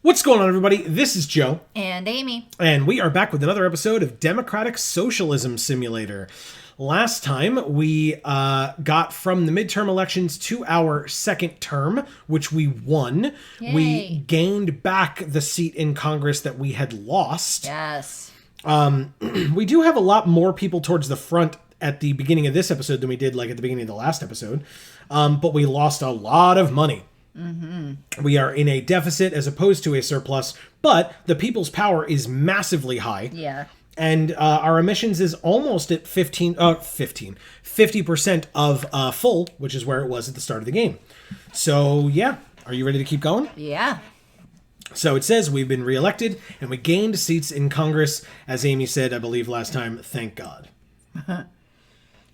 What's going on, everybody? This is Joe. And Amy. And we are back with another episode of Democratic Socialism Simulator. Last time, we got from the midterm elections to our second term, which we won. Yay. We gained back the seat in Congress that we had lost. Yes. We do have a lot more people towards the front at the beginning of this episode than we did like at the beginning of the last episode. But we lost a lot of money. Mm-hmm. We are in a deficit as opposed to a surplus, but the people's power is massively high. Yeah. And our emissions is almost at 50% of full, which is where it was at the start of the game. So, yeah. Are you ready to keep going? Yeah. So it says we've been reelected and we gained seats in Congress. As Amy said, I believe last time, thank God.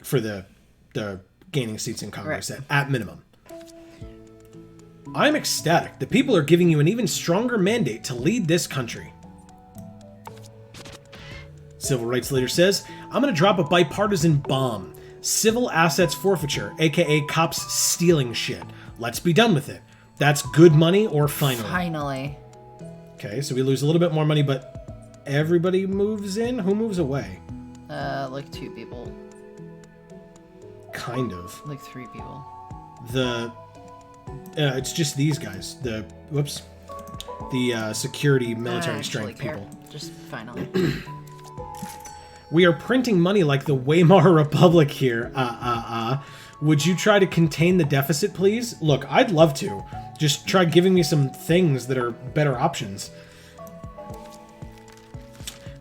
For the gaining seats in Congress at minimum. I'm ecstatic. The people are giving you an even stronger mandate to lead this country. Civil rights leader says, I'm going to drop a bipartisan bomb. Civil assets forfeiture, aka cops stealing shit. Let's be done with it. That's good money or finally? Finally. Okay, so we lose a little bit more money, but everybody moves in? Who moves away? Like 2 people. Kind of. Like 3 people. It's just these guys. The security military strength people. Just finally. We are printing money like the Weimar Republic here. Would you try to contain the deficit, please? Look, I'd love to. Just try giving me some things that are better options.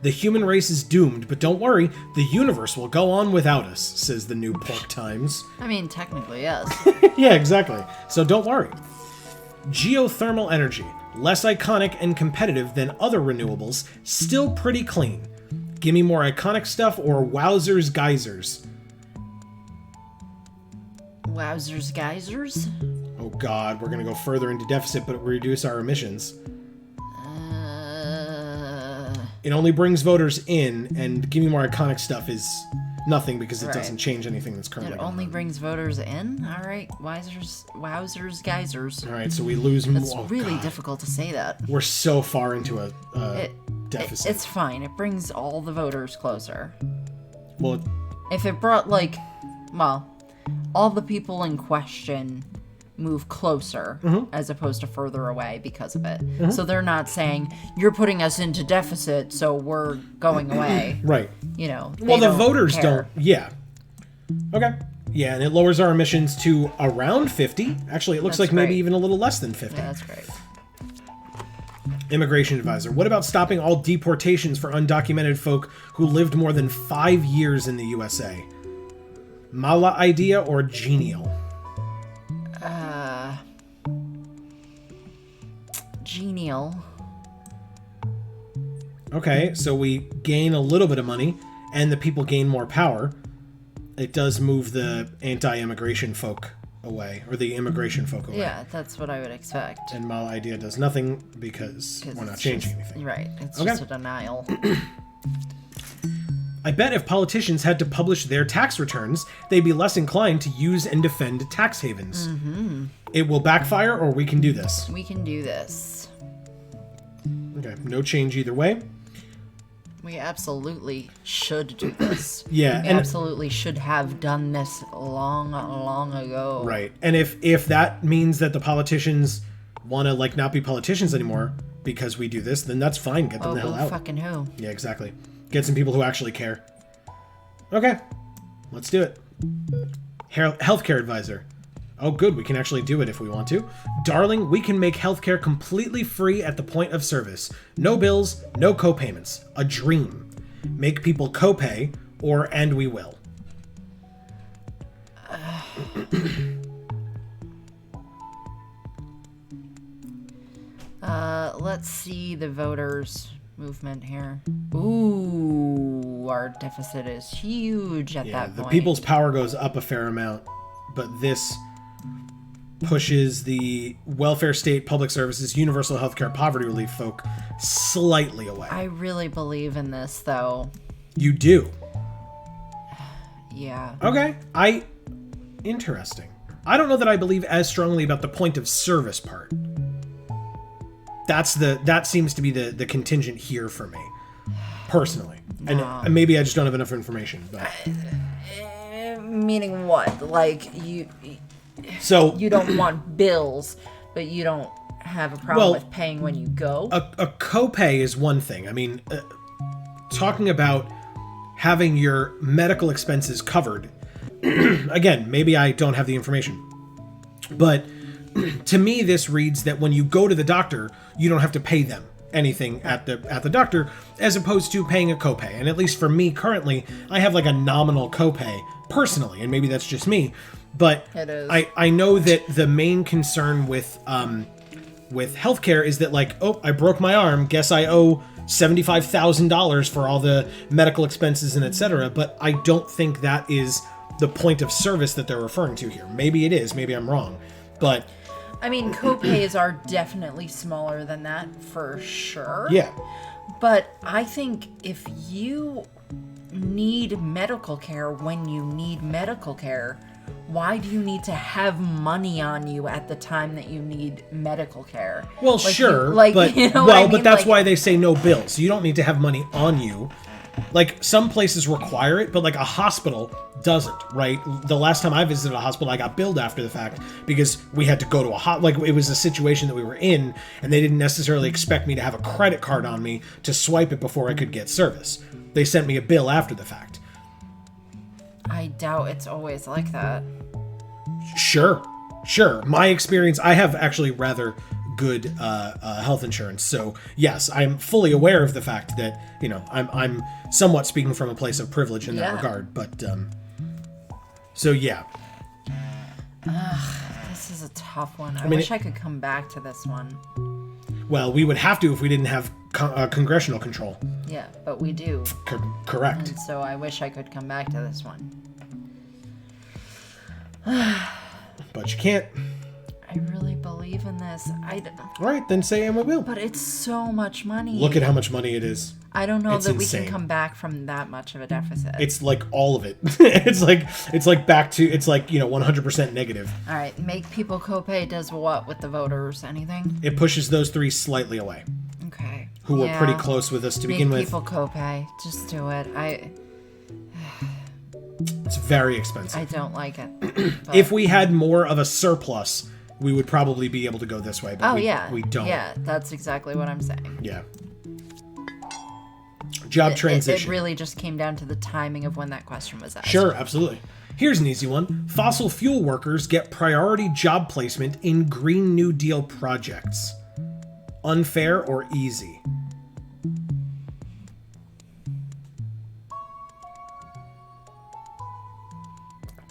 The human race is doomed, but don't worry, the universe will go on without us, says the New Pork Times. I mean, technically, yes. Yeah, exactly. So don't worry. Geothermal energy, less iconic and competitive than other renewables, still pretty clean. Give me more iconic stuff or wowzers geysers. Wowzers geysers? Oh god, we're gonna go further into deficit but reduce our emissions. It only brings voters in, and give me more iconic stuff is nothing because it doesn't change anything that's currently going on. It only brings voters in? Alright, wowzers geysers. Alright, so we lose more. It's really difficult to say that. We're so far into a deficit. It's fine. It brings all the voters closer. Well, if it brought, all the people in question move closer as opposed to further away because of it. So they're not saying, you're putting us into deficit, so we're going away. Right. You know. Well, the voters don't. Yeah. Okay. Yeah, and it lowers our emissions to around 50. Actually, it looks like maybe even a little less than 50. Yeah, that's great. Immigration advisor. What about stopping all deportations for undocumented folk who lived more than 5 years in the USA? Mala idea or genial? Genial. Okay, so we gain a little bit of money, and the people gain more power. It does move the anti-immigration folk away, or the immigration folk away. Yeah, that's what I would expect. And Mala idea does nothing because we're not changing anything. Right, it's just a denial. I bet if politicians had to publish their tax returns, they'd be less inclined to use and defend tax havens. Mm-hmm. It will backfire, or we can do this. We can do this. Okay, no change either way. We absolutely should do this. Yeah. We absolutely should have done this long ago. Right. And if that means that the politicians want to, not be politicians anymore because we do this, then that's fine. Get them the hell out. Fucking who? Yeah, exactly. Get some people who actually care. Okay, let's do it. Healthcare advisor. Oh, good, we can actually do it if we want to. Darling, we can make healthcare completely free at the point of service. No bills, no co-payments. A dream. Make people co-pay, and we will. Let's see the voters' movement here. Ooh, our deficit is huge at that point. The people's power goes up a fair amount, but this pushes the welfare state, public services, universal healthcare, poverty relief folk slightly away. I really believe in this, though. You do? Yeah. Okay. Interesting. I don't know that I believe as strongly about the point of service part. That seems to be the contingent here for me, personally. And No. maybe I just don't have enough information. But Meaning what? Like you so don't want bills, but you don't have a problem Well, with paying when you go. a copay is one thing. I mean, talking about having your medical expenses covered. Again, maybe I don't have the information, but to me, this reads that when you go to the doctor, you don't have to pay them anything at the doctor, as opposed to paying a copay. And at least for me currently, I have like a nominal copay personally, and maybe that's just me. But It is. I know that the main concern with healthcare is that, like, oh, I broke my arm, guess I owe $75,000 for all the medical expenses and etc. But I don't think that is the point of service that they're referring to here. Maybe it is, maybe I'm wrong, but I mean, copays are definitely smaller than that for sure. yeah. But I think if you need medical care when you need medical care, why do you need to have money on you at the time that you need medical care? Well, Like, sure, but you know what I mean? but that's Like, why they say no bills. You don't need to have money on you. Like, some places require it, but like a hospital doesn't, right? The last time I visited a hospital, I got billed after the fact because we had to go to like it was a situation that we were in, and they didn't necessarily expect me to have a credit card on me to swipe it before I could get service. They sent me a bill after the fact. I doubt it's always like that. Sure. My experience, I have actually rather good health insurance, so yes, I'm fully aware of the fact that, you know, I'm somewhat speaking from a place of privilege in that Yeah. regard. But so yeah, This is a tough one. I mean, wish I could come back to this one. well, we would have to if we didn't have congressional control. Yeah, but we do. Correct. And so I wish I could come back to this one. But you can't. I really believe in this. All right, then say and we will. But it's so much money. Look at how much money it is. I don't know it's that we insane. can come back from that much of a deficit. It's like all of it. it's like back to, it's like, you know, 100% negative. All right, make people copay does what with the voters? Anything? It pushes those three slightly away, Okay. who were Yeah. pretty close with us to Make begin with. people copay. Just do it. It's very expensive. I don't like it. But- If we had more of a surplus, we would probably be able to go this way, but we don't. Yeah, that's exactly what I'm saying. Yeah. Job transition. It really just came down to the timing of when that question was asked. Sure, absolutely. Here's an easy one. Fossil fuel workers get priority job placement in Green New Deal projects. Unfair or easy?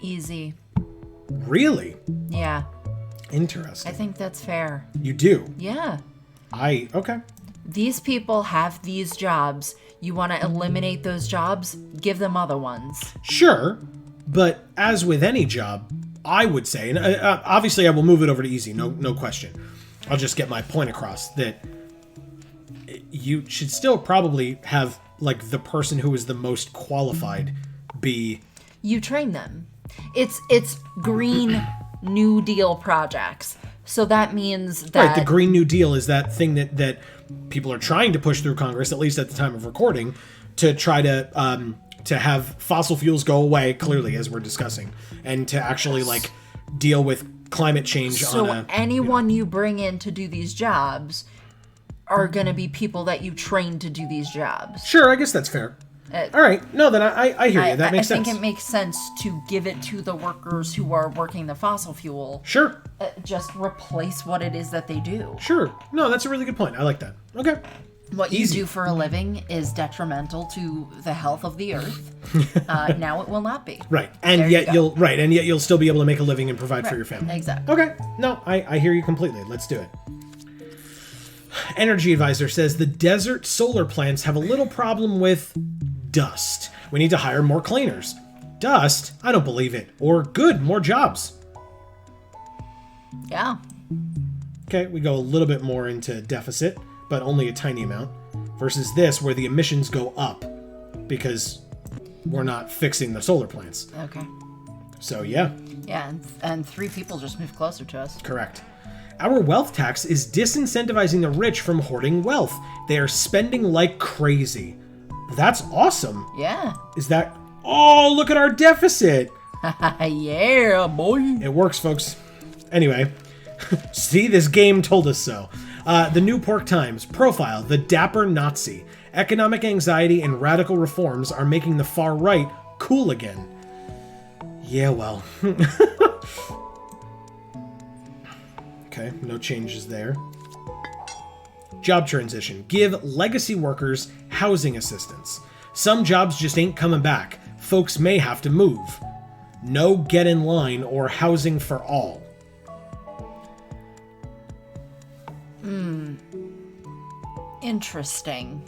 Easy. Really? Yeah, Interesting. I think that's fair. You do? Yeah. Okay. These people have these jobs. You want to eliminate those jobs? Give them other ones. Sure, but as with any job, I would say, and obviously I will move it over to easy, no question. I'll just get my point across that you should still probably have, like, the person who is the most qualified be... You train them. It's Green New Deal projects. So that means that... Right, the Green New Deal is that thing that people are trying to push through Congress, at least at the time of recording, to try to have fossil fuels go away, clearly, as we're discussing, and to actually, like, deal with climate change So on a... anyone you bring in to do these jobs are going to be people that you train to do these jobs. Sure, I guess that's fair. All right. No, then I hear you. That makes sense. I think it makes sense to give it to the workers who are working the fossil fuel. Sure. Just replace what it is that they do. Sure. No, that's a really good point. I like that. Okay. What Easy. you do for a living is detrimental to the health of the earth. Now it will not be. Right. And There yet you go. you'll still be able to make a living and provide for your family. Exactly. Okay. No, I hear you completely. Let's do it. Energy advisor says the desert solar plants have a little problem with dust. We need to hire more cleaners. Dust? I don't believe it. Or good, more jobs. Yeah. Okay, we go a little bit more into deficit, but only a tiny amount. Versus this, where the emissions go up because we're not fixing the solar plants. Okay. So yeah, Yeah, and 3 people just moved closer to us. correct. Our wealth tax is disincentivizing the rich from hoarding wealth. They are spending like crazy. That's awesome. Yeah. Is that... Oh, look at our deficit. Yeah, boy. It works, folks. Anyway, see, this game told us so. The New Pork Times profile, the dapper Nazi. Economic anxiety and radical reforms are making the far right cool again. Yeah, well. Okay, no changes there. Job transition. Give legacy workers housing assistance. Some jobs just ain't coming back. Folks may have to move. No get in line or housing for all. Interesting.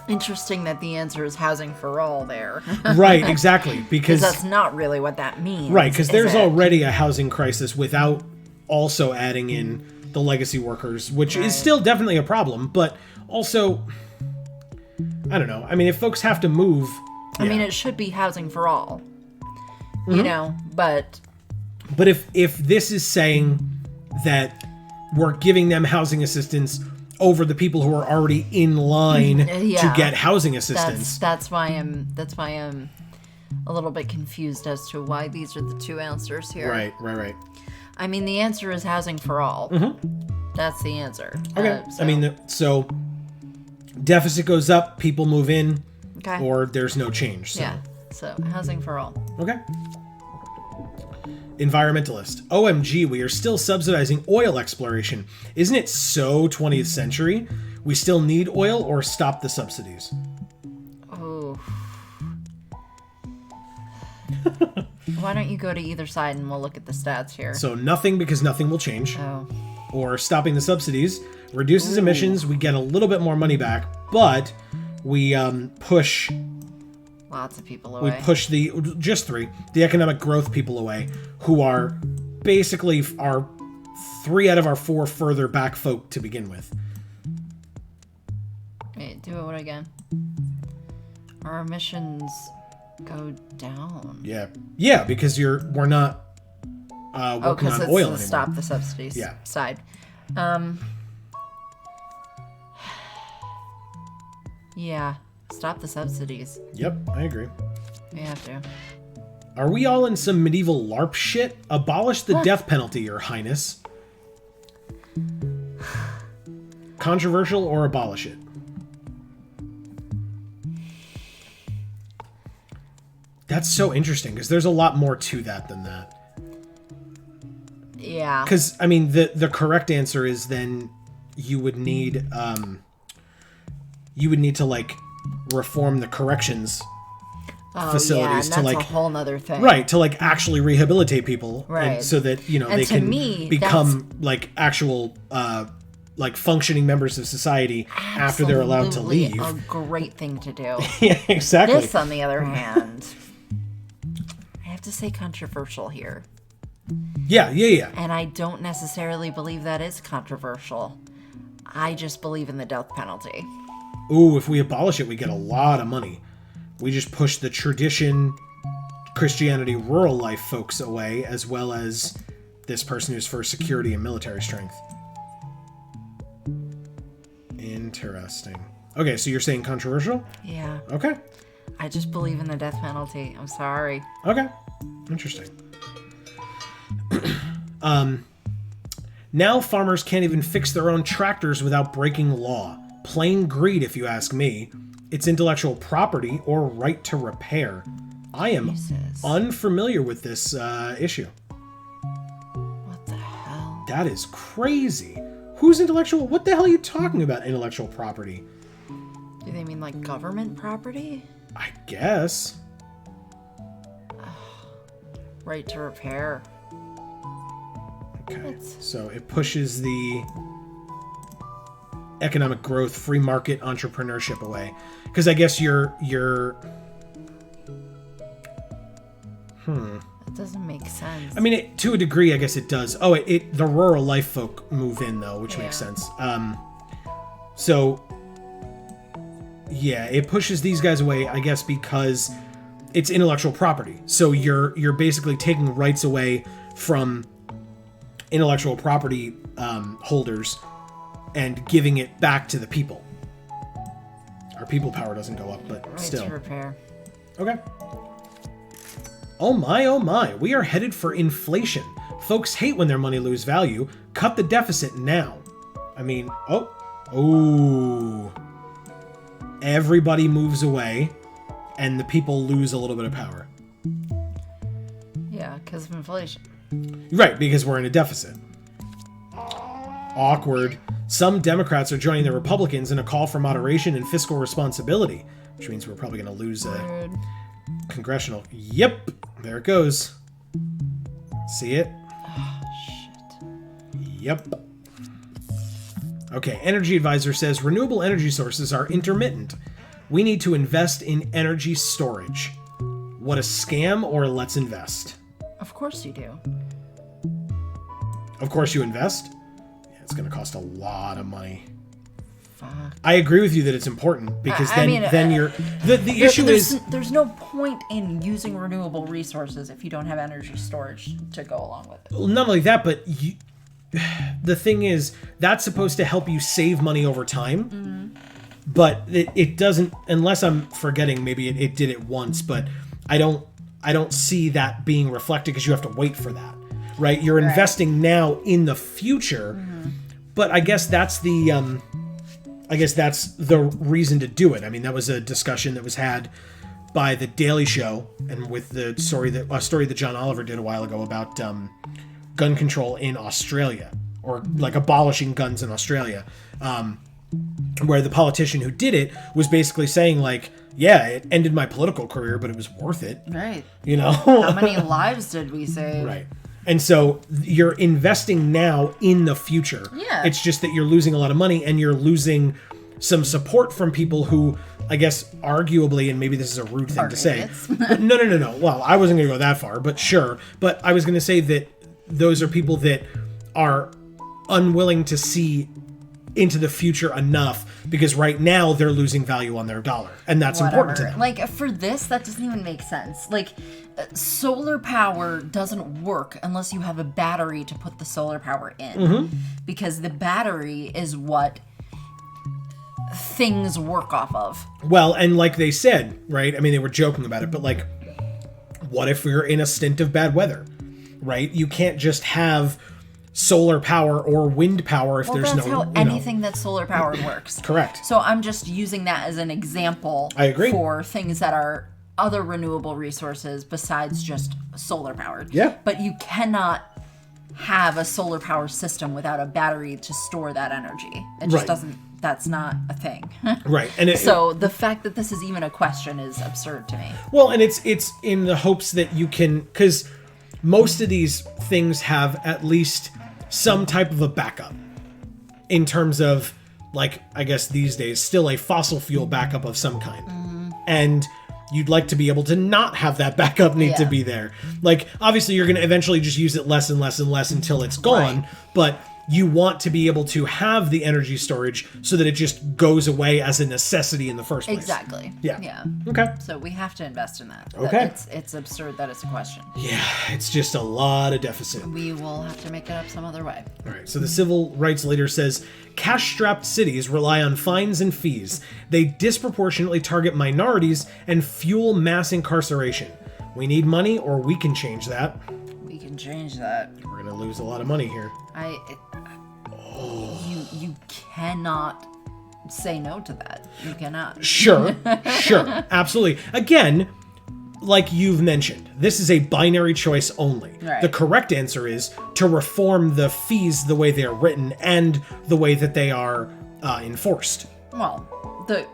Interesting that the answer is housing for all there. Right, exactly. Because that's not really what that means. Right, because there's it? already a housing crisis without also adding in the legacy workers, which is still definitely a problem, but also, I don't know. I mean, if folks have to move... I mean, it should be housing for all. You know, but... But if this is saying that we're giving them housing assistance over the people who are already in line to get housing assistance... That's why I'm a little bit confused as to why these are the two answers here. Right. I mean, the answer is housing for all. That's the answer. Okay. I mean, so deficit goes up, people move in, or there's no change. So. Yeah. So housing for all. Okay. Environmentalist. OMG, we are still subsidizing oil exploration. Isn't it so 20th century? We still need oil or stop the subsidies? Oh. Why don't you go to either side and we'll look at the stats here. So nothing, because nothing will change. Oh. Or stopping the subsidies reduces emissions. We get a little bit more money back, but we push... Lots of people away. We push the economic growth people away, who are basically our 3 out of our 4 further back folk to begin with. Wait, do it again. Our emissions go down. Yeah, because we're not working on oil anymore. Stop the subsidies side. Yeah. Stop the subsidies. Yep, I agree. We have to. Are we all in some medieval LARP shit? Abolish the death penalty, Your Highness. Controversial or abolish it? That's so interesting, because there's a lot more to that than that. Yeah. Because, I mean, the correct answer is then you would need to, like, reform the corrections facilities to, like, a whole nother thing, right, to, like, actually rehabilitate people, right, and so that, you know, they can become like actual like functioning members of society after they're allowed to leave. A great thing to do. Yeah, exactly. This, on the other hand, I have to say controversial here. Yeah. And I don't necessarily believe that is controversial. I just believe in the death penalty. Ooh, if we abolish it, we get a lot of money. We just push the tradition, Christianity, rural life folks away, as well as this person who's for security and military strength. Interesting. Okay, so you're saying controversial? Yeah. Okay. I just believe in the death penalty. I'm sorry. Okay. Interesting. Now farmers can't even fix their own tractors without breaking law. Plain greed, if you ask me. It's intellectual property or right to repair. I am unfamiliar with this issue. What the hell? That is crazy. Who's intellectual? What the hell are you talking about, intellectual property? Do they mean like government property? I guess. Right to repair. Okay. So it pushes the economic growth, free market entrepreneurship away. Because I guess you're That doesn't make sense. I mean, to a degree, I guess it does. Oh, the rural life folk move in, though, which makes sense. So, yeah, it pushes these guys away, I guess, because it's intellectual property. So you're basically taking rights away from intellectual property holders and giving it back to the people. Our people power doesn't go up, but Rights still. repair. Okay. Oh my, we are headed for inflation. Folks hate when their money lose value. Cut the deficit now. I mean, everybody moves away, and the people lose a little bit of power. Yeah, because of inflation. Right, because we're in a deficit. Awkward. Some Democrats are joining the Republicans in a call for moderation and fiscal responsibility, which means we're probably going to lose a congressional. Yep, there it goes. See it? Oh, shit. Yep. Okay, Energy Advisor says renewable energy sources are intermittent. We need to invest in energy storage. What a scam, or let's invest. Of course you do. Of course you invest. Yeah, it's going to cost a lot of money. Fuck. I agree with you that it's important because then you're the issue is there's no point in using renewable resources if you don't have energy storage to go along with it. not only that, but the thing is that's supposed to help you save money over time, but it doesn't, unless I'm forgetting. Maybe it did it once, but I don't see that being reflected because you have to wait for that, right? You're investing now in the future, but I guess that's the reason to do it. I mean, that was a discussion that was had by The Daily Show, and with the story that John Oliver did a while ago about gun control in Australia, or like abolishing guns in Australia, where the politician who did it was basically saying like, yeah, it ended my political career, but it was worth it. Right. You know? How many lives did we save? Right. And so you're investing now in the future. Yeah. It's just that you're losing a lot of money, and you're losing some support from people who, I guess, arguably, and maybe this is a rude thing to say. But no. Well, I wasn't going to go that far, but sure. But I was going to say that those are people that are unwilling to see into the future enough, because right now they're losing value on their dollar, and that's important to them. Like, for this, that doesn't even make sense. Like, solar power doesn't work unless you have a battery to put the solar power in, because the battery is what things work off of. Well, and like they said, right? I mean, they were joking about it, but like, what if we're in a stint of bad weather, right? You can't just have solar power or wind power if there's that's no... how anything that's solar powered works. Correct. So I'm just using that as an example. I agree. For things that are other renewable resources besides just solar powered. Yeah. But you cannot have a solar power system without a battery to store that energy. It just doesn't... That's not a thing. Right. And so the fact that this is even a question is absurd to me. Well, and it's in the hopes that you can... Because most of these things have at least some type of a backup in terms of, like, I guess these days, still a fossil fuel backup of some kind. And you'd like to be able to not have that backup need to be there. Like, obviously, you're going to eventually just use it less and less and less until it's gone, but you want to be able to have the energy storage so that it just goes away as a necessity in the first place. Exactly. Yeah. Okay. So we have to invest in that. Okay. It's absurd that it's a question. Yeah, it's just a lot of deficit. We will have to make it up some other way. All right, so the civil rights leader says, cash-strapped cities rely on fines and fees. They disproportionately target minorities and fuel mass incarceration. We need money, or we can change that. We can change that. We're going to lose a lot of money here. You cannot say no to that. You cannot. Sure, absolutely. Again, like you've mentioned, this is a binary choice only. Right. The correct answer is to reform the fees the way they are written and the way that they are enforced. Well, the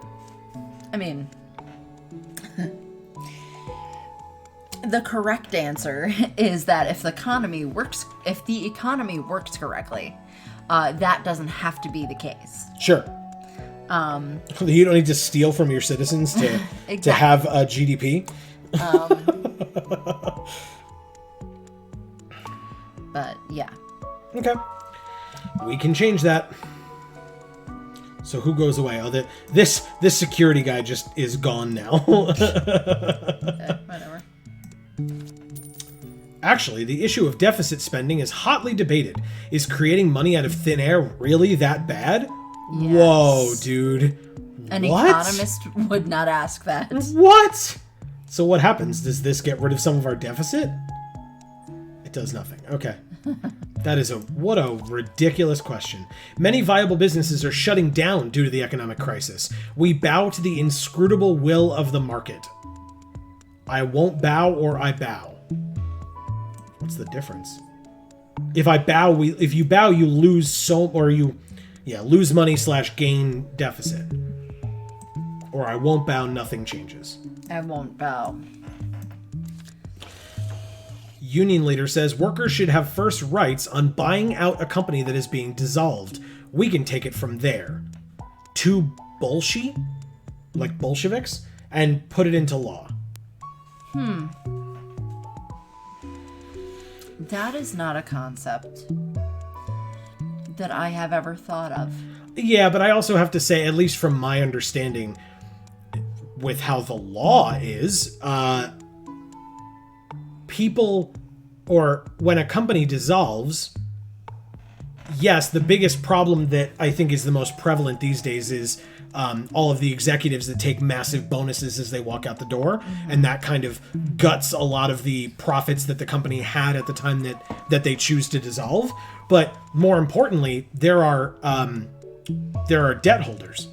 correct answer is that if the economy works correctly, that doesn't have to be the case. Sure. You don't need to steal from your citizens to exactly. to have a GDP. But yeah. Okay. We can change that. So who goes away? Oh, this security guy just is gone now. Okay, whatever. Actually, the issue of deficit spending is hotly debated. Is creating money out of thin air really that bad? Yes. Whoa, dude. An What? economist would not ask that. What? So what happens? Does this get rid of some of our deficit? It does nothing. Okay. What a ridiculous question. Many viable businesses are shutting down due to the economic crisis. We bow to the inscrutable will of the market. I won't bow or I bow. What's the difference? If you bow, you lose lose money / gain deficit. Or I won't bow, nothing changes. I won't bow. Union leader says workers should have first rights on buying out a company that is being dissolved. We can take it from there. To like Bolsheviks, and put it into law. That is not a concept that I have ever thought of. Yeah, but I also have to say, at least from my understanding, with how the law is, when a company dissolves, yes, the biggest problem that I think is the most prevalent these days is all of the executives that take massive bonuses as they walk out the door, and that kind of guts a lot of the profits that the company had at the time that they choose to dissolve. But more importantly, there are debt holders,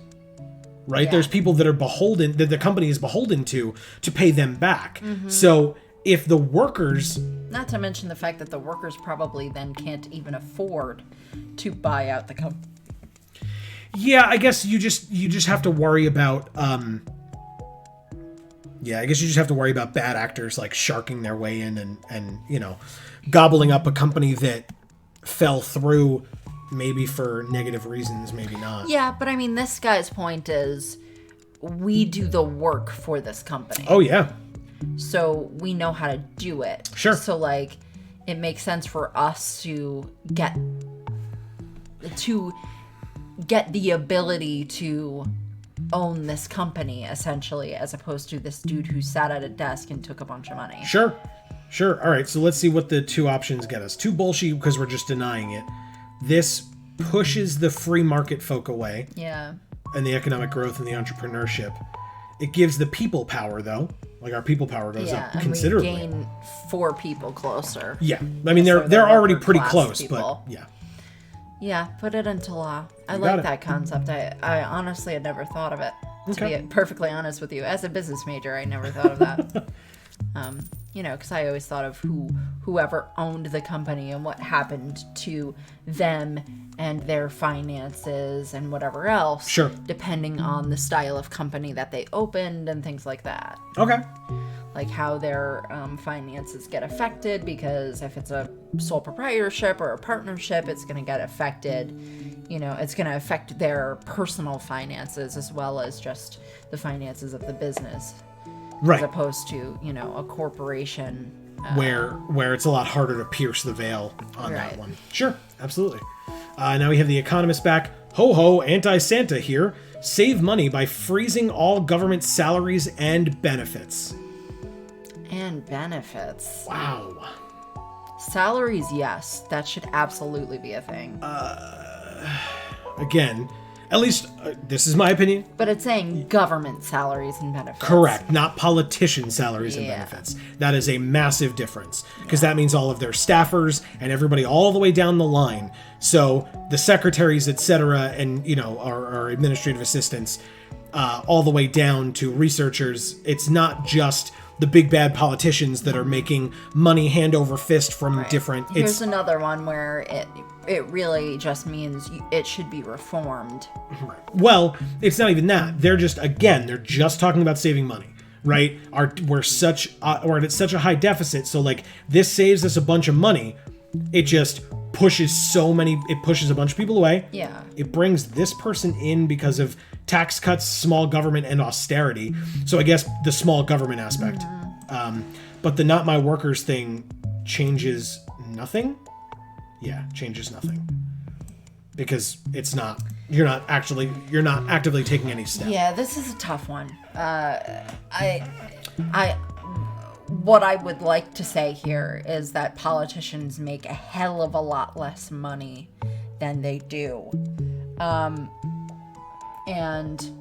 right? Yeah. There's people that the company is beholden to pay them back. So if the workers... Not to mention the fact that the workers probably then can't even afford to buy out the company. Yeah, I guess you just have to worry about bad actors like sharking their way in and gobbling up a company that fell through, maybe for negative reasons, maybe not. Yeah, but I mean, this guy's point is we do the work for this company. Oh yeah. So we know how to do it. Sure. So like it makes sense for us to get the ability to own this company, essentially, as opposed to this dude who sat at a desk and took a bunch of money. Sure. All right, so let's see what the two options get us. Too bullshit because we're just denying it. This pushes the free market folk away. Yeah. And the economic growth and the entrepreneurship. It gives the people power, though. Like, our people power goes up considerably. We gain 4 people closer. Yeah. I mean, they're already pretty close, people. But yeah. Yeah, put it into law. I like that concept. I honestly had never thought of it. To be perfectly honest with you. As a business major, I never thought of that. Because I always thought of whoever owned the company and what happened to them and their finances and whatever else. Sure. Depending on the style of company that they opened and things like that. Okay. Like how their finances get affected, because if it's a sole proprietorship or a partnership, it's going to get affected. It's going to affect their personal finances as well as just the finances of the business. Right. As opposed to, a corporation. Where it's a lot harder to pierce the veil on that one. Sure, absolutely. Now we have the economist back. Ho ho, anti-Santa here. Save money by freezing all government salaries and benefits. And benefits. Wow. Salaries, yes. That should absolutely be a thing. Again, at least this is my opinion. But it's saying government salaries and benefits. Correct, not politician salaries and benefits. That is a massive difference, because that means all of their staffers and everybody all the way down the line. So the secretaries, etc., and our administrative assistants, all the way down to researchers. It's not just the big bad politicians that are making money hand over fist from different... Here's another one where it really just means it should be reformed. Right. Well, it's not even that. They're just talking about saving money, right? We're at such a high deficit, so like this saves us a bunch of money. It just pushes a bunch of people away. Yeah. It brings this person in because of tax cuts, small government, and austerity. So I guess the small government aspect. But the not my workers thing changes nothing. Yeah, changes nothing. Because it's not, you're not actively taking any steps. Yeah, this is a tough one. what I would like to say here is that politicians make a hell of a lot less money than they do. And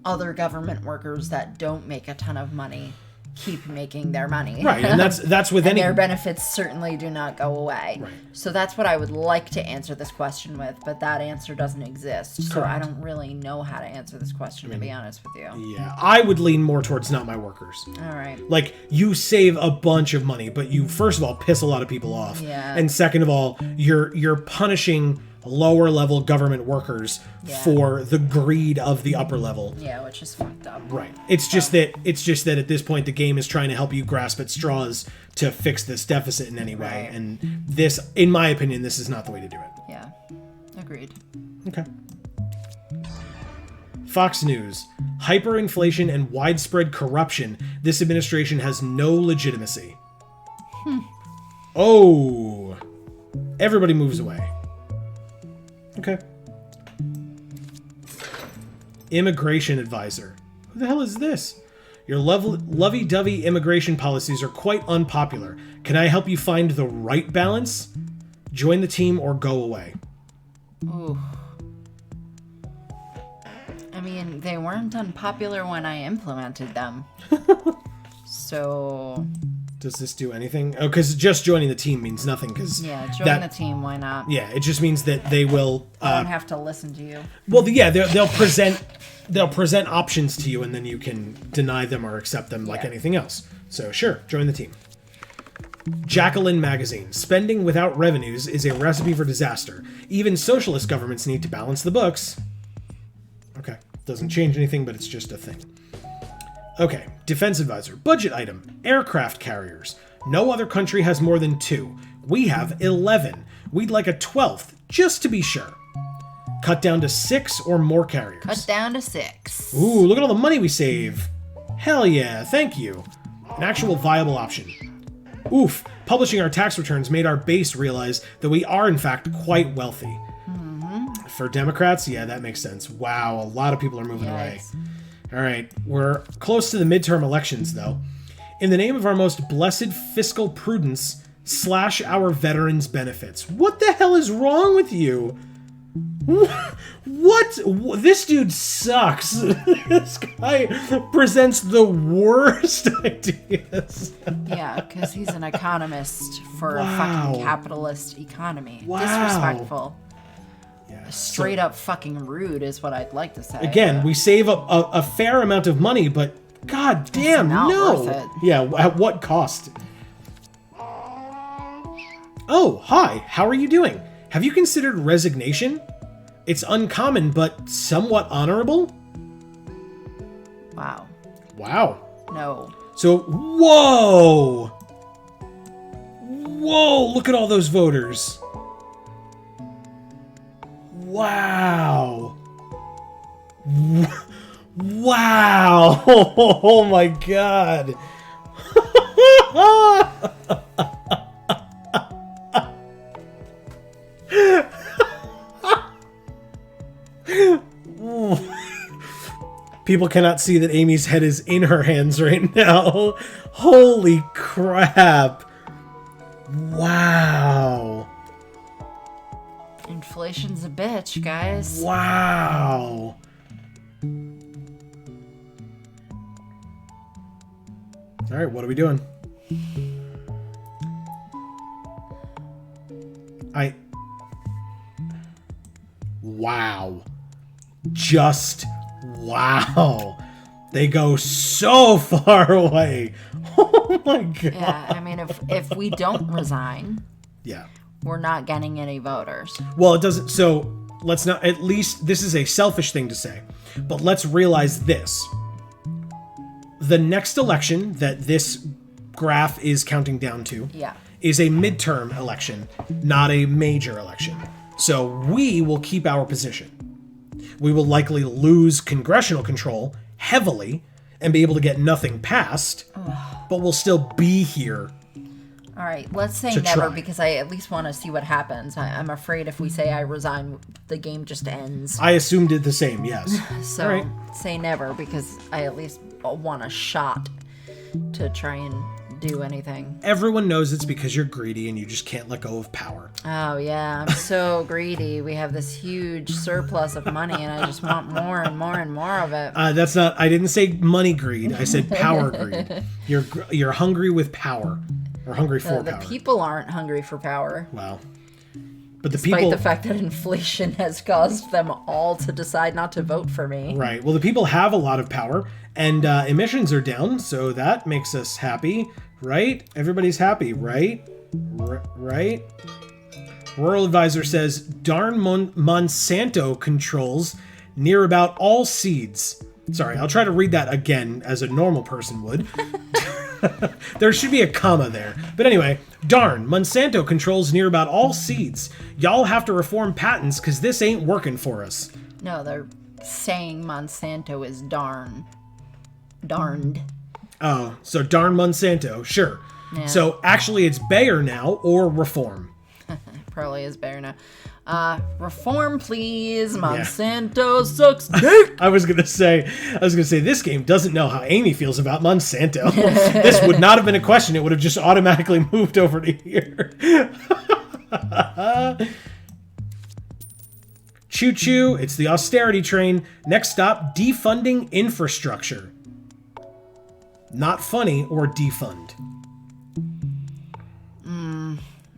other government workers that don't make a ton of money keep making their money. Right, and that's with and any... their benefits certainly do not go away. Right. So that's what I would like to answer this question with, but that answer doesn't exist. So Correct. I don't really know how to answer this question, to be honest with you. Yeah, I would lean more towards not my workers. All right. Like, you save a bunch of money, but you, first of all, piss a lot of people off. Yeah. And second of all, you're punishing lower level government workers for the greed of the upper level. Yeah, which is fucked up. Right. It's just that at this point the game is trying to help you grasp at straws to fix this deficit in any way. Right. And this, in my opinion, this is not the way to do it. Yeah. Agreed. Okay. Fox News. Hyperinflation and widespread corruption. This administration has no legitimacy. Oh. Everybody moves away. Okay. Immigration advisor. Who the hell is this? Your lovey-dovey immigration policies are quite unpopular. Can I help you find the right balance? Join the team or go away. Ooh. I mean, they weren't unpopular when I implemented them. So... Does this do anything? Oh, because just joining the team means nothing. Because yeah, join the team. Why not? Yeah, it just means that they will. I don't have to listen to you. Well, yeah, they'll present options to you, and then you can deny them or accept them like anything else. So sure, join the team. Jacqueline Magazine. Spending without revenues is a recipe for disaster. Even socialist governments need to balance the books. Okay, doesn't change anything, but it's just a thing. Okay, defense advisor. Budget item. Aircraft carriers. No other country has more than 2. We have 11. We'd like a 12th, just to be sure. Cut down to 6 or more carriers. Cut down to 6. Ooh, look at all the money we save. Hell yeah, thank you. An actual viable option. Oof, publishing our tax returns made our base realize that we are in fact quite wealthy. Mm-hmm. For Democrats, yeah, that makes sense. Wow, a lot of people are moving away. All right, we're close to the midterm elections, though. In the name of our most blessed fiscal prudence, slash our veterans' benefits. What the hell is wrong with you? What? This dude sucks. This guy presents the worst ideas. Yeah, because he's an economist for a fucking capitalist economy. Wow. Disrespectful. Yeah, Straight up fucking rude is what I'd like to say. Again, we save a fair amount of money, but god damn, not no. worth it. Yeah, at what cost? Oh, hi, how are you doing? Have you considered resignation? It's uncommon, but somewhat honorable? Wow. Wow. No. So, whoa! Whoa, look at all those voters. Wow. Wow. Oh my god. People cannot see that Amy's head is in her hands right now. Holy crap. Wow. Inflation's a bitch, guys. Wow. All right, what are we doing? Wow. Just wow. They go so far away. Oh my god. Yeah, I mean, if we don't resign, Yeah. we're not getting any voters. Well, it doesn't. So let's not. At least this is a selfish thing to say, but let's realize this: the next election that this graph is counting down to, is a midterm election, not a major election. So we will keep our position. We will likely lose congressional control heavily and be able to get nothing passed, but we'll still be here. All right, let's say To never try. because I at least want to see what happens. I'm afraid if we say I resign, the game just ends. I assumed it the same, yes. So All right. say never because I at least want a shot to try and do anything. Everyone knows it's because you're greedy and you just can't let go of power. Oh, yeah. I'm so greedy. We have this huge surplus of money, and I just want more and more and more of it. That's not... I didn't say money greed. I said power greed. You're hungry with power. Or hungry for The power. people aren't hungry for power. Wow. But the Despite people... the fact that inflation has caused them all to decide not to vote for me. Right. Well, the people have a lot of power, and emissions are down, so that makes us happy, right? Everybody's happy, right? Right? Rural Advisor says, darn Monsanto controls near about all seeds. Sorry, I'll try to read that again as a normal person would. There should be a comma there. But anyway, darn, Monsanto controls near about all seeds. Y'all have to reform patents because this ain't working for us. No, they're saying Monsanto is darned. Oh, so darn Monsanto, sure. Yeah. So actually it's Bayer now, or reform. Probably is better now. Reform, please. Monsanto sucks dick. I was gonna say, this game doesn't know how Amy feels about Monsanto. This would not have been a question. It would have just automatically moved over to here. Choo choo, it's the austerity train. Next stop, defunding infrastructure. Not funny or defund.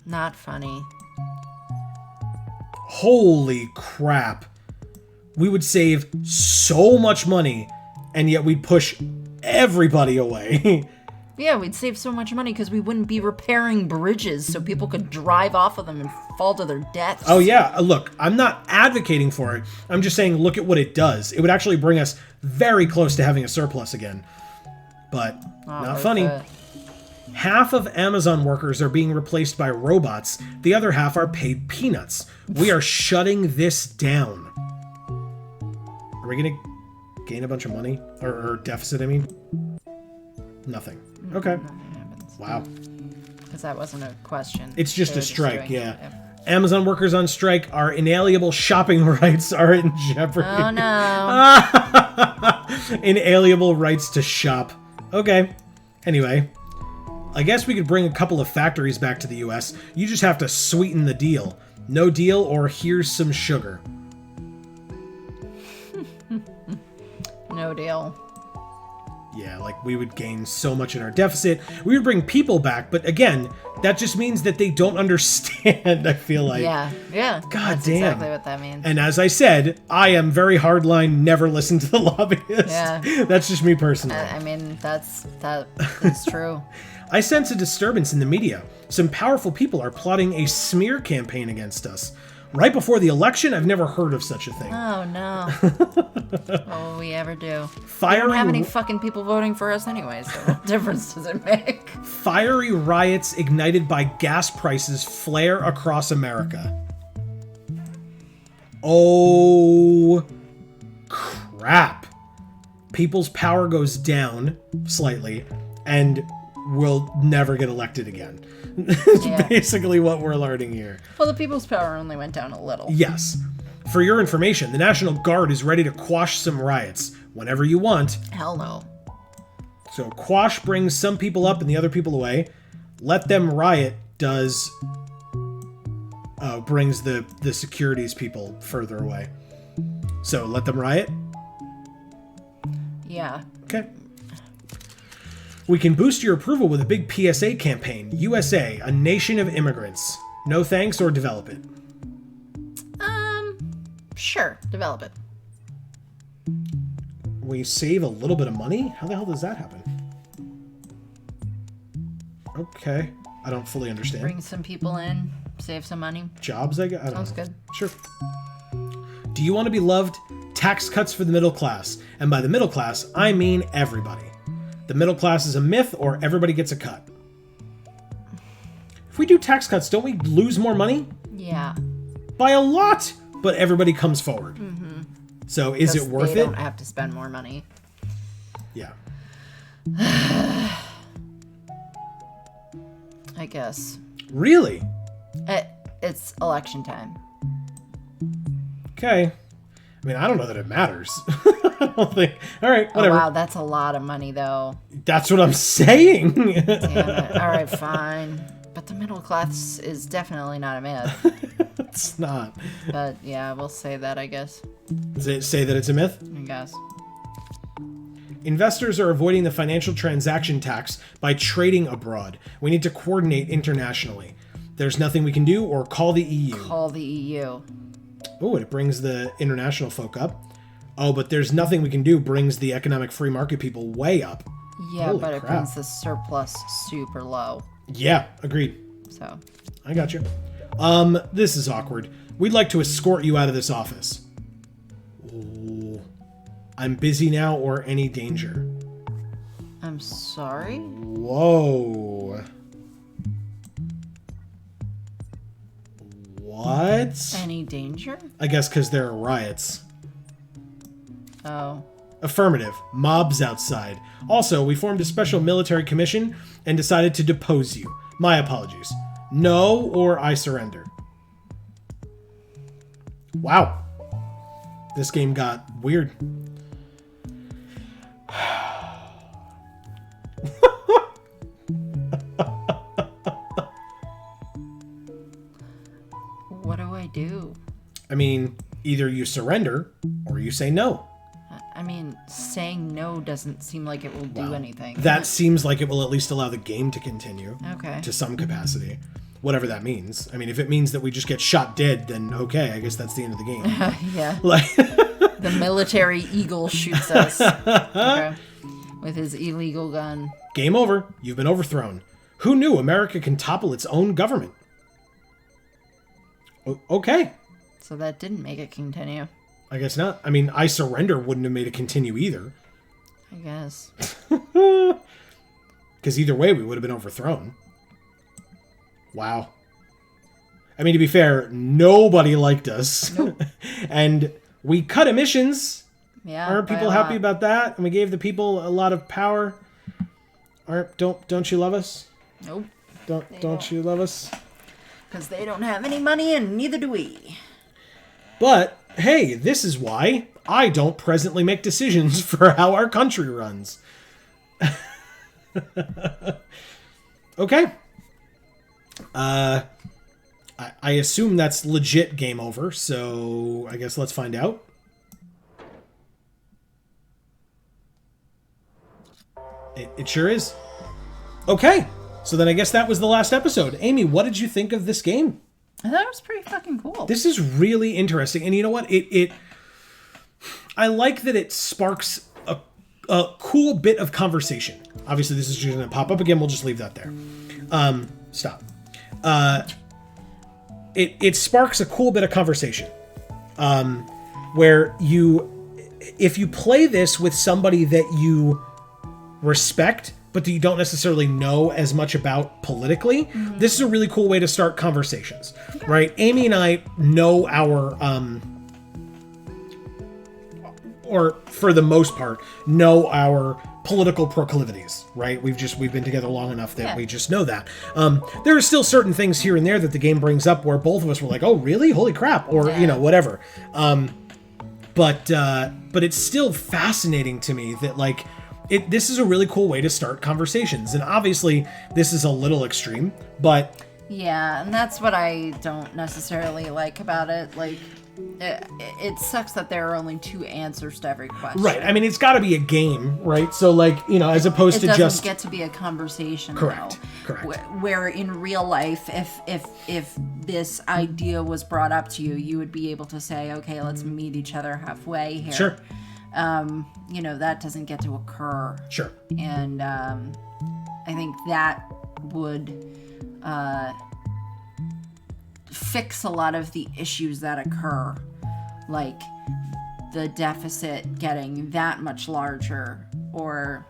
Not funny. Holy crap. We would save so much money, and yet we'd push everybody away. Yeah, we'd save so much money because we wouldn't be repairing bridges so people could drive off of them and fall to their deaths. Oh yeah, look, I'm not advocating for it. I'm just saying look at what it does. It would actually bring us very close to having a surplus again. But not funny. Half of Amazon workers are being replaced by robots. The other half are paid peanuts. We are shutting this down. Are we going to gain a bunch of money? Or deficit, I mean? Nothing. Okay. Nothing happens. Wow. Because that wasn't a question. It's just They a were strike, doing yeah. it. Yep. Amazon workers on strike. Our inalienable shopping rights are in jeopardy. Oh, no. Inalienable rights to shop. Okay. Anyway, I guess we could bring a couple of factories back to the US. You just have to sweeten the deal. No deal or here's some sugar. No deal. Yeah, like we would gain so much in our deficit. We would bring people back, but again, that just means that they don't understand, I feel like. Yeah. God That's damn. exactly what that means. And as I said, I am very hardline, never listen to the lobbyists. Yeah. That's just me personally. I mean, that is true. I sense a disturbance in the media. Some powerful people are plotting a smear campaign against us. Right before the election, I've never heard of such a thing. Oh, no. What will we ever do? We don't have any fucking people voting for us anyway, so what difference does it make? Fiery riots ignited by gas prices flare across America. Oh, crap. People's power goes down slightly, and we'll never get elected again. That's basically what we're learning here. Well, the people's power only went down a little. Yes. For your information, the National Guard is ready to quash some riots whenever you want. Hell no. So quash brings some people up and the other people away. Let them riot brings the securities people further away. So let them riot? Yeah. Okay. We can boost your approval with a big PSA campaign. USA, a nation of immigrants. No thanks or develop it. Sure. Develop it. We save a little bit of money? How the hell does that happen? Okay. I don't fully understand. Bring some people in. Save some money. Jobs, I guess? I don't Sounds know. good. Sure. Do you want to be loved? Tax cuts for the middle class. And by the middle class, I mean everybody. The middle class is a myth or everybody gets a cut. If we do tax cuts, don't we lose more money? Yeah. By a lot! But everybody comes forward. Mm-hmm. So is it worth They it? don't have to spend more money. Yeah. I guess. Really? It's election time. Okay. I mean, I don't know that it matters. I don't think. All right, whatever. Oh, wow, that's a lot of money, though. That's what I'm saying. Damn it. All right, fine. But the middle class is definitely not a myth. It's not. But yeah, we'll say that, I guess. Does it say that it's a myth? I guess. Investors are avoiding the financial transaction tax by trading abroad. We need to coordinate internationally. There's nothing we can do, or call the EU. Call the EU. Oh, and it brings the international folk up. Oh, but there's nothing we can do brings the economic free market people way up. Yeah, Holy but it crap. brings the surplus super low. Yeah, agreed. So. I got you. This is awkward. We'd like to escort you out of this office. Ooh. I'm busy now, or any danger. I'm sorry? Whoa. What? Any danger? I guess because there are riots. Oh. Affirmative. Mobs outside. Also, we formed a special military commission and decided to depose you. My apologies. No, or I surrender. Wow. This game got weird. What do I do? I mean, either you surrender or you say no. I mean, saying no doesn't seem like it will do anything. That seems like it will at least allow the game to continue. Okay. To some capacity. Whatever that means. I mean, if it means that we just get shot dead, then okay, I guess that's the end of the game. Yeah. Like, The military eagle shoots us. Okay. With his illegal gun. game over. You've been overthrown. Who knew America can topple its own government? Okay. So that didn't make it continue. I guess not. I mean, I surrender wouldn't have made it continue either. I guess. Because either way, we would have been overthrown. Wow. I mean, to be fair, nobody liked us. Nope. And we cut emissions. Yeah. Aren't by people a happy lot. about that? And we gave the people a lot of power. Don't you love us? Nope. Don't you love us? Because they don't have any money and neither do we. But hey, this is why I don't presently make decisions for how our country runs. Okay. I assume that's legit game over, so I guess let's find out. It sure is. Okay, so then I guess that was the last episode. Amy, what did you think of this game? I thought it was pretty fucking cool. This is really interesting, and you know what? I like that it sparks a cool bit of conversation. Obviously, this is just going to pop up again. We'll just leave that there. Stop. It sparks a cool bit of conversation, where if you play this with somebody that you respect, but that you don't necessarily know as much about politically, this is a really cool way to start conversations, right? Amy and I know our, or for the most part, know our political proclivities, right? We've been together long enough that we just know that. There are still certain things here and there that the game brings up where both of us were like, oh, really? Holy crap. Or, whatever. But it's still fascinating to me that, like, this is a really cool way to start conversations. And obviously, this is a little extreme, but... Yeah, and that's what I don't necessarily like about it. Like, it sucks that there are only two answers to every question. Right. I mean, it's got to be a game, right? So, like, as opposed to just... It doesn't get to be a conversation, Correct. though. Correct. Where in real life, if this idea was brought up to you, you would be able to say, okay, let's meet each other halfway here. Sure. That doesn't get to occur. Sure. And I think that would fix a lot of the issues that occur, like the deficit getting that much larger, or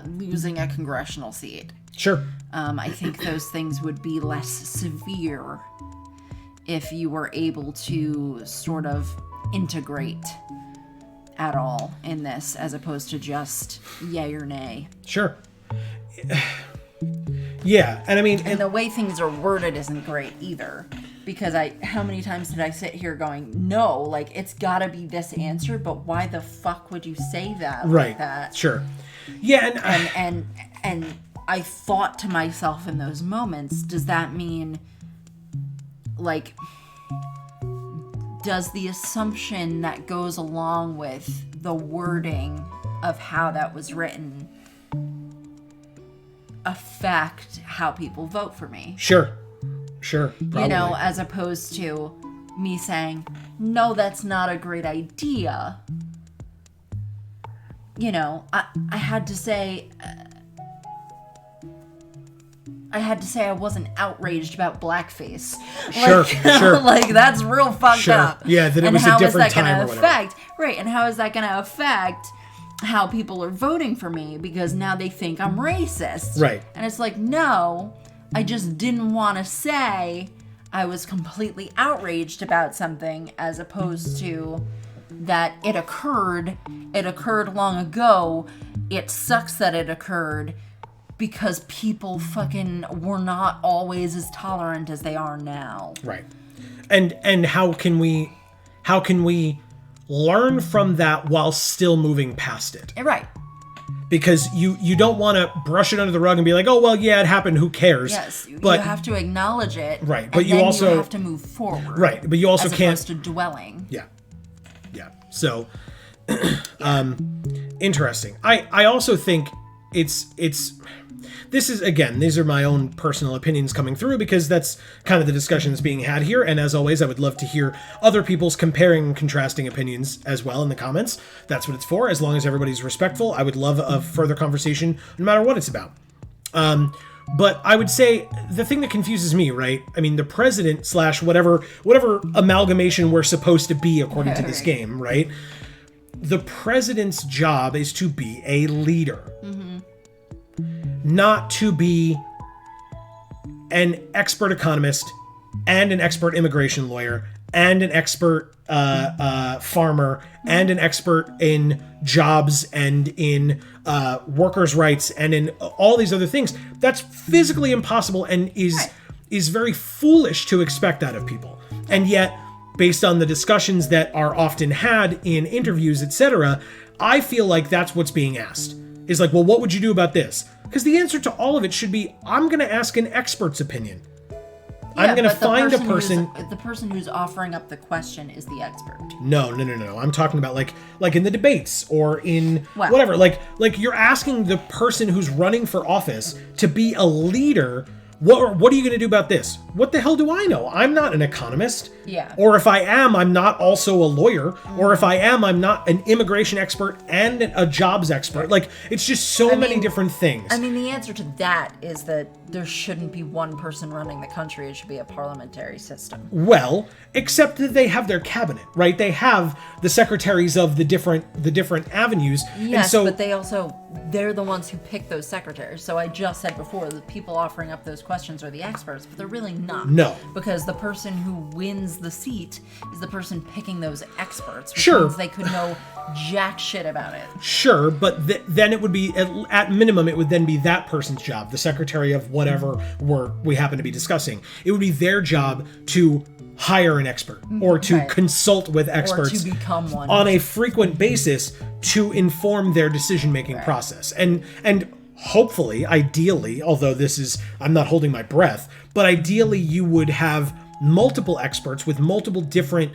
losing a congressional seat. Sure. I think those things would be less severe if you were able to sort of integrate at all in this, as opposed to just yay or nay. Sure. Yeah, and I mean... And the way things are worded isn't great either, because how many times did I sit here going, no, like, it's gotta be this answer, but why the fuck would you say that Right. like that? Sure. Yeah, And I thought to myself in those moments, does that mean, like, does the assumption that goes along with the wording of how that was written affect how people vote for me? Sure. Probably. You know, as opposed to me saying, no, that's not a great idea. You know, I had to say I wasn't outraged about blackface. Sure, sure. Like, that's real fucked up. Yeah, that it and was a how is different that gonna time or whatever. affect, right, and how is that going to affect how people are voting for me, because now they think I'm racist. Right. And it's like, no, I just didn't want to say I was completely outraged about something, as opposed to that it occurred long ago, it sucks that it occurred, because people fucking were not always as tolerant as they are now. Right. And how can we learn from that while still moving past it? Right. Because you don't want to brush it under the rug and be like, oh, well, yeah, it happened, who cares? Yes, but you have to acknowledge it. Right, but and you then also you have to move forward. Right, but you also as can't opposed to dwelling. Yeah. So interesting. I also think it's this is, again, these are my own personal opinions coming through, because that's kind of the discussion that's being had here. And as always, I would love to hear other people's comparing and contrasting opinions as well in the comments. That's what it's for. As long as everybody's respectful, I would love a further conversation no matter what it's about. But I would say the thing that confuses me, right? I mean, the president / whatever amalgamation we're supposed to be according to this game, right? The president's job is to be a leader. Not to be an expert economist and an expert immigration lawyer and an expert farmer and an expert in jobs and in workers' rights and in all these other things. That's physically impossible and is very foolish to expect out of people. And yet, based on the discussions that are often had in interviews, etc., I feel like that's what's being asked. Is like, well, what would you do about this? Because the answer to all of it should be, I'm going to ask an expert's opinion. I'm going to find a person. The person who's offering up the question is the expert. No. I'm talking about like in the debates or in whatever. Like you're asking the person who's running for office to be a leader. What are you going to do about this? What the hell do I know? I'm not an economist. Yeah. Or if I am, I'm not also a lawyer. Or if I am, I'm not an immigration expert and a jobs expert. Like, it's just so many different things. I mean, the answer to that is that there shouldn't be one person running the country. It should be a parliamentary system. Well, except that they have their cabinet, right? They have the secretaries of the different avenues. Yes, and so, but they're the ones who pick those secretaries. So I just said before, the people offering up those questions are the experts, but they're really not. No. Because the person who wins the seat is the person picking those experts. Which Sure. means they could know jack shit about it. Sure, but then it would be, at minimum, it would then be that person's job, the secretary of whatever we happen to be discussing. It would be their job to hire an expert or to consult with experts or to become one on a frequent basis to inform their decision-making process. And hopefully, ideally, although I'm not holding my breath, but ideally you would have multiple experts with multiple different,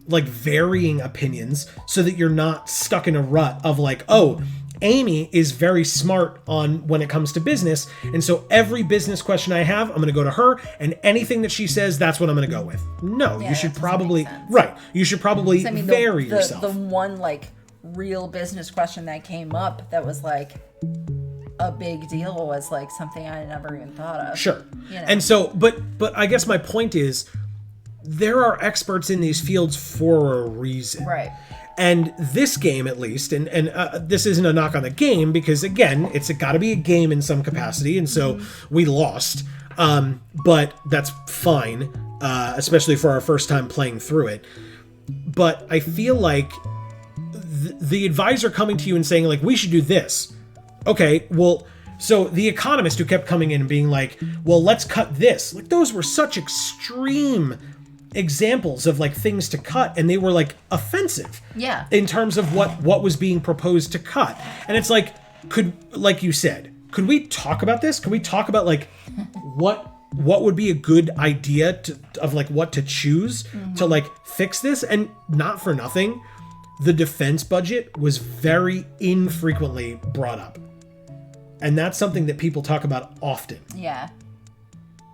like, varying opinions so that you're not stuck in a rut of like, oh, Amy is very smart on when it comes to business, and so every business question I have, I'm going to go to her, and anything that she says, that's what I'm going to go with. No, you should probably you should probably vary yourself. The one like real business question that came up that was like a big deal was like something I never even thought of. Sure. You know? And so, but I guess my point is, there are experts in these fields for a reason. Right. And this game, at least, and this isn't a knock on the game, because, again, it's got to be a game in some capacity, and so we lost. But that's fine, especially for our first time playing through it. But I feel like the advisor coming to you and saying, like, we should do this. Okay, well, so the economist who kept coming in and being like, well, let's cut this. Like, those were such extreme examples of like things to cut, and they were like offensive. Yeah. In terms of what was being proposed to cut. And it's like, like you said, could we talk about this? Could we talk about like what would be a good idea of like what to choose to like fix this? And not for nothing, the defense budget was very infrequently brought up. And that's something that people talk about often. Yeah.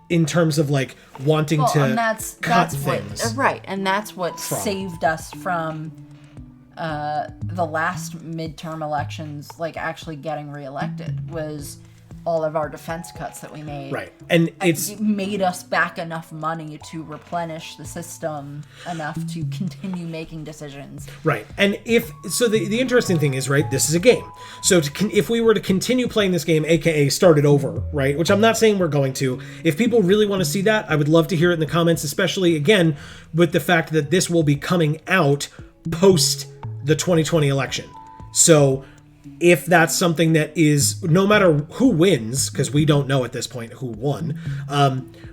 In terms of like wanting to and cut things. And that's what saved us from the last midterm elections, like actually getting reelected, was all of our defense cuts that we made. Right. And it made us back enough money to replenish the system enough to continue making decisions. Right. And the interesting thing is, right, this is a game. So if we were to continue playing this game, aka start it over, right, which I'm not saying we're going to, if people really want to see that, I would love to hear it in the comments, especially, again, with the fact that this will be coming out post the 2020 election. So if that's something that is, no matter who wins, because we don't know at this point who won,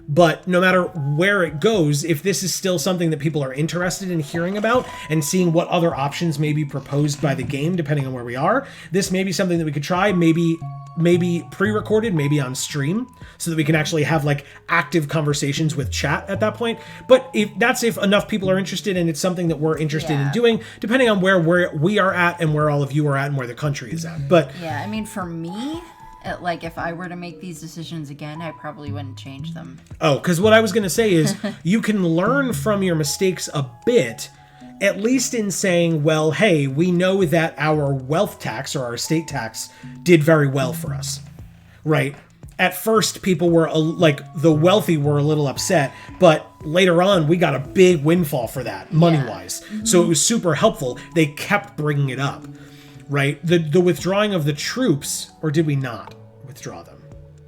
but no matter where it goes, if this is still something that people are interested in hearing about and seeing what other options may be proposed by the game, depending on where we are, this may be something that we could try, maybe pre-recorded, maybe on stream, so that we can actually have like active conversations with chat at that point. But if enough people are interested and it's something that we're interested in doing, depending on where we are at and where all of you are at and where the country is at. But yeah, I mean, for me, like if I were to make these decisions again, I probably wouldn't change them. Oh, because what I was going to say is you can learn from your mistakes a bit, at least in saying, well, hey, we know that our wealth tax or our estate tax did very well for us, right? At first, people were the wealthy were a little upset, but later on, we got a big windfall for that, money-wise. Yeah. So it was super helpful. They kept bringing it up, right? The withdrawing of the troops, or did we not withdraw them?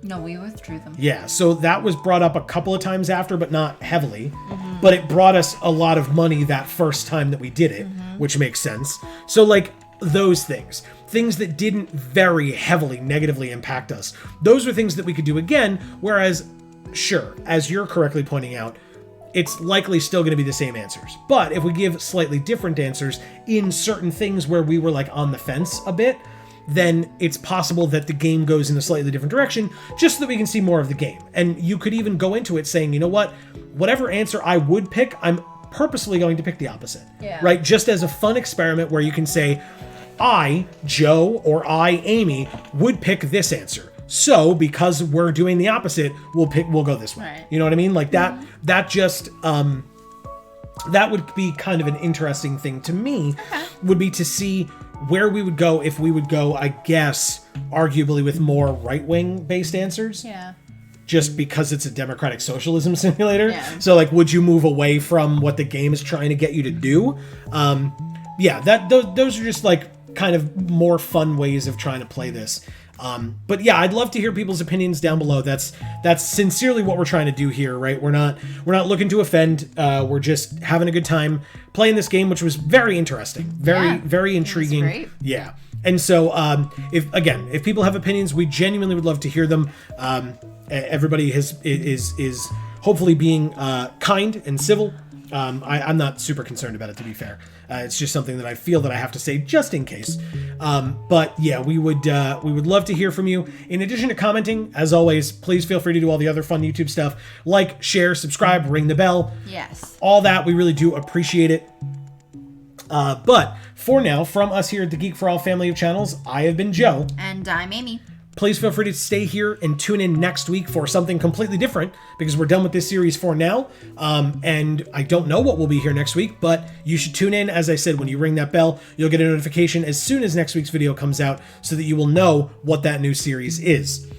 No, we withdrew them. Yeah, so that was brought up a couple of times after, but not heavily. Mm-hmm. But it brought us a lot of money that first time that we did it, which makes sense. So, like, those things that didn't very heavily negatively impact us, those are things that we could do again, whereas, sure, as you're correctly pointing out, it's likely still going to be the same answers. But if we give slightly different answers in certain things where we were, like, on the fence a bit, then it's possible that the game goes in a slightly different direction, just so that we can see more of the game. And you could even go into it saying, you know what, whatever answer I would pick, I'm purposely going to pick the opposite. Yeah. Right? Just as a fun experiment where you can say, I, Joe, or I, Amy, would pick this answer. So, because we're doing the opposite, we'll go this way. Right. You know what I mean? Like that just, that would be kind of an interesting thing to me, would be to see where we would go if we would go, I guess, arguably with more right-wing based answers. Yeah. Just because it's a democratic socialism simulator. Yeah. So, like, would you move away from what the game is trying to get you to do? Those are just, like, kind of more fun ways of trying to play this. But yeah, I'd love to hear people's opinions down below. That's sincerely what we're trying to do here, right? We're not looking to offend. We're just having a good time playing this game, which was very interesting, very intriguing. Great. Yeah. And so, if people have opinions, we genuinely would love to hear them. Everybody is hopefully being kind and civil. I'm not super concerned about it, to be fair. It's just something that I feel that I have to say just in case. But yeah, we would love to hear from you. In addition to commenting, as always, please feel free to do all the other fun YouTube stuff. Like, share, subscribe, ring the bell. Yes. All that, we really do appreciate it. But for now, from us here at the Geek for All family of channels, I have been Joe. And I'm Amy. Please feel free to stay here and tune in next week for something completely different, because we're done with this series for now. And I don't know what will be here next week, but you should tune in. As I said, when you ring that bell, you'll get a notification as soon as next week's video comes out, so that you will know what that new series is.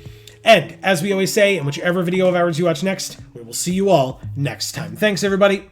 And as we always say, in whichever video of ours you watch next, we will see you all next time. Thanks, everybody.